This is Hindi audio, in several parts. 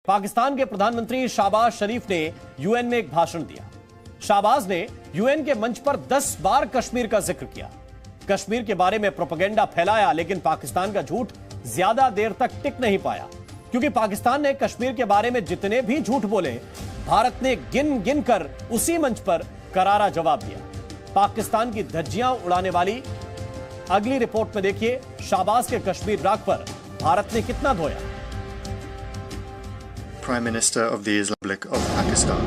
पाकिस्तान के प्रधानमंत्री शाहबाज शरीफ ने यूएन में एक भाषण दिया। शाहबाज ने यूएन के मंच पर 10 बार कश्मीर का जिक्र किया। कश्मीर के बारे में प्रोपेगेंडा फैलाया, लेकिन पाकिस्तान का झूठ ज्यादा देर तक टिक नहीं पाया, क्योंकि पाकिस्तान ने कश्मीर के बारे में जितने भी झूठ बोले, भारत ने गिन गिन कर उसी मंच पर करारा जवाब दिया। पाकिस्तान की धज्जियां उड़ाने वाली अगली रिपोर्ट में देखिए, शाहबाज के कश्मीर राग पर भारत ने कितना धोया। Prime Minister of the Islamic Republic of Pakistan.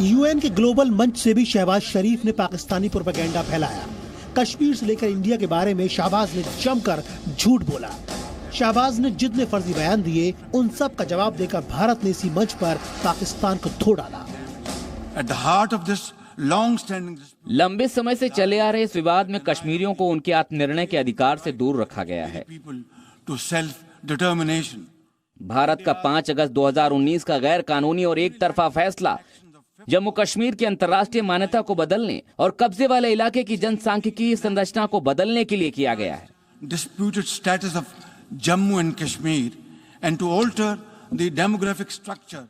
UN के ग्लोबल मंच से भी शहबाज शरीफ ने पाकिस्तानी प्रोपेगेंडा फैलाया। कश्मीर से लेकर इंडिया के बारे में शहबाज ने जमकर झूठ बोला। शहबाज ने जितने फर्जी बयान दिए, उन सब का जवाब देकर भारत ने इसी मंच पर पाकिस्तान को धो डाला। At the heart of this long-standing लंबे समय से चले आ रहे इस विवाद में कश्मीरियों को उनके आत्मनिर्णय के अधिकार से दूर रखा गया है। to self-determination. भारत का 5 अगस्त 2019 का गैर कानूनी और एक तरफा फैसला जम्मू कश्मीर की अंतर्राष्ट्रीय मान्यता को बदलने और कब्जे वाले इलाके की जनसांख्यिकीय संरचना को बदलने के लिए किया गया है। Disputed status of Jammu and Kashmir and to alter the demographic structure.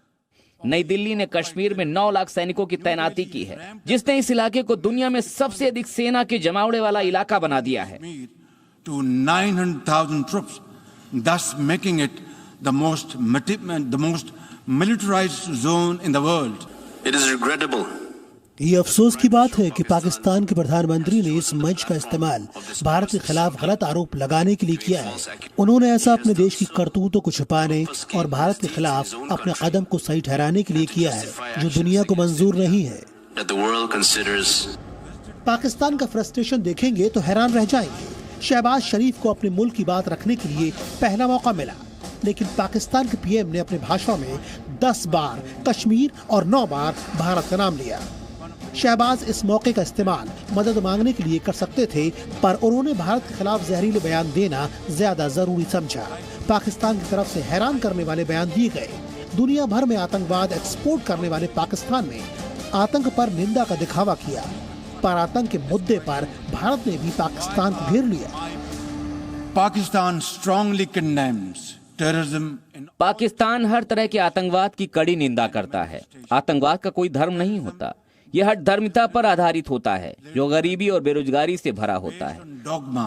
नई दिल्ली ने कश्मीर में 9 लाख सैनिकों की तैनाती की है, जिसने इस इलाके को दुनिया में सबसे अधिक सेना के जमावड़े वाला इलाका बना दिया है। To 900,000 troops, thus making it the most militarized zone in the world. It is regrettable. ये अफसोस की बात है कि पाकिस्तान के प्रधानमंत्री ने इस मंच का इस्तेमाल भारत के खिलाफ गलत आरोप लगाने के लिए किया है। उन्होंने ऐसा अपने देश की करतूतों को छुपाने और भारत के खिलाफ अपने कदम को सही ठहराने के लिए किया है, जो दुनिया को मंजूर नहीं है। पाकिस्तान का फ्रस्ट्रेशन देखेंगे तो हैरान रह जाएंगे। शहबाज शरीफ को अपने मुल्क की बात रखने के लिए पहला मौका मिला, लेकिन पाकिस्तान के पीएम ने अपने भाषण में 10 बार कश्मीर और 9 बार भारत का नाम लिया। शहबाज इस मौके का इस्तेमाल मदद मांगने के लिए कर सकते थे, पर उन्होंने भारत के खिलाफ जहरीले बयान देना ज्यादा जरूरी समझा। पाकिस्तान की तरफ से हैरान करने वाले बयान दिए गए। दुनिया भर में आतंकवाद एक्सपोर्ट करने वाले पाकिस्तान ने आतंक पर निंदा का दिखावा किया, पर आतंक के मुद्दे पर भारत ने भी पाकिस्तान को घेर लिया। Pakistan strongly condemns terrorism. Pakistan हर तरह के आतंकवाद की कड़ी निंदा करता है। आतंकवाद का कोई धर्म नहीं होता, यह हठ धर्मिता पर आधारित होता है, जो गरीबी और बेरोजगारी से भरा होता है। Dogma,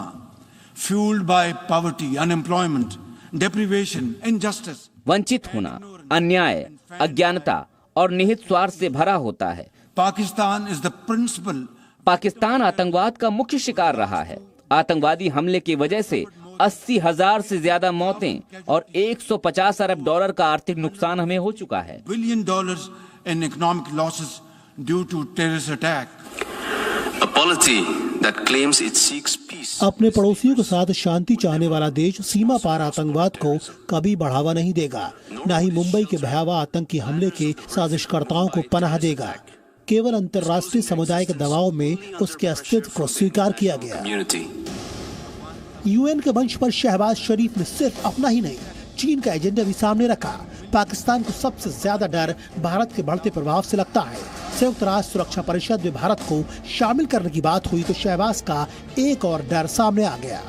fueled by poverty, unemployment, deprivation, injustice. वंचित होना, अन्याय, अज्ञानता और निहित स्वार्थ से भरा होता है। Pakistan is the principal. Pakistan आतंकवाद का मुख्य शिकार रहा है। आतंकवादी हमले की वजह से 80,000 से ज्यादा मौतें और $150 अरब का आर्थिक नुकसान हमें हो चुका है। $1 billion in economic losses due to terrorist attack. A polity that claims it seeks peace. अपने पड़ोसियों के साथ शांति चाहने वाला देश सीमा पार आतंकवाद को कभी बढ़ावा नहीं देगा, न ही मुंबई के भयावह आतंकी हमले के साजिशकर्ताओं को पनाह देगा। केवल अंतर्राष्ट्रीय समुदाय के दबाव में उसके अस्तित्व को स्वीकार किया गया। यूएन के मंच पर शहबाज शरीफ ने सिर्फ अपना ही नहीं, चीन का एजेंडा भी सामने रखा। पाकिस्तान को सबसे ज्यादा डर भारत के बढ़ते प्रभाव से लगता है। संयुक्त राष्ट्र सुरक्षा परिषद में भारत को शामिल करने की बात हुई तो शहबाज का एक और डर सामने आ गया।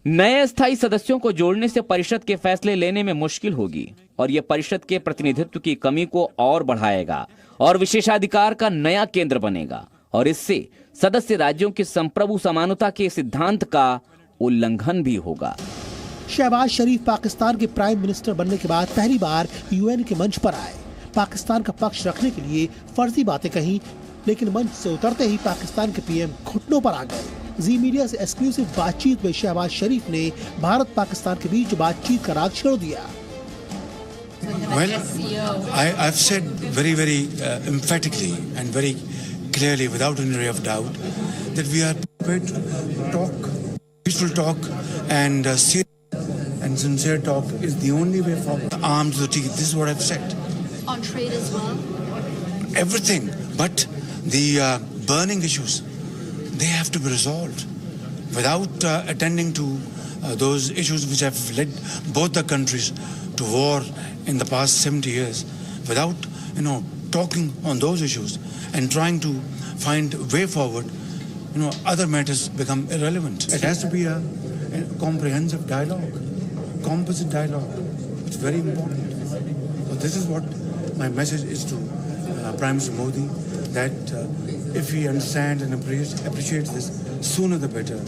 नए स्थायी सदस्यों को जोड़ने से परिषद के फैसले लेने में मुश्किल होगी और ये परिषद के प्रतिनिधित्व की कमी को और बढ़ाएगा और विशेषाधिकार का नया केंद्र बनेगा, और इससे सदस्य राज्यों की संप्रभु समानता के सिद्धांत का उल्लंघन भी होगा। शहबाज शरीफ पाकिस्तान के प्राइम मिनिस्टर बनने के बाद पहली बार यूएन के मंच पर आए। पाकिस्तान का पक्ष रखने के लिए फर्जी बातें कही, लेकिन मंच से उतरते ही पाकिस्तान के पीएम घुटनों पर आ गए। जी मीडिया से एक्सक्लूसिव बातचीत में शहबाज शरीफ ने भारत पाकिस्तान के बीच बातचीत का राग छोड़ दिया। Well, I've said very emphatically and very clearly, without any ray of doubt, that we are prepared to talk, peaceful talk, and sincere talk is the only way forward. Arms to the teeth. This is what I've said. On trade as well. Everything, but the burning issues, they have to be resolved without attending to those issues which have led both the countries to war in the past 70 years. Without, talking on those issues and trying to find a way forward, other matters become irrelevant. It has to be a comprehensive dialogue, composite dialogue. It's very important. So this is what my message is to Prime Minister Modi, that if he understands and appreciates this, sooner the better.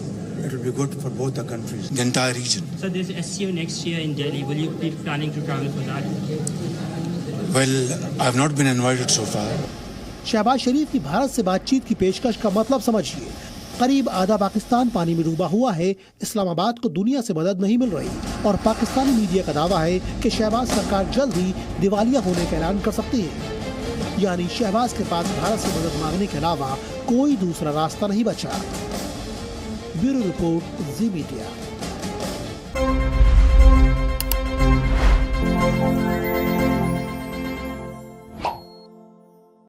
It will be good for both the countries, the entire region. So there's SCO next year in Delhi. Will you be planning to travel for that? Well, I have not been invited so far. Shahbaz शरीफ की भारत से बातचीत की पेशकश का मतलब समझिए। करीब आधा पाकिस्तान पानी में डूबा हुआ है। इस्लामाबाद को दुनिया से मदद नहीं मिल रही और पाकिस्तानी मीडिया का दावा है कि शहबाज सरकार जल्द ही दिवालिया होने का ऐलान कर सकती है। यानी शहबाज के पास भारत से मदद मांगने के अलावा कोई दूसरा रास्ता नहीं बचा। ब्यूरो रिपोर्ट, जी मीडिया।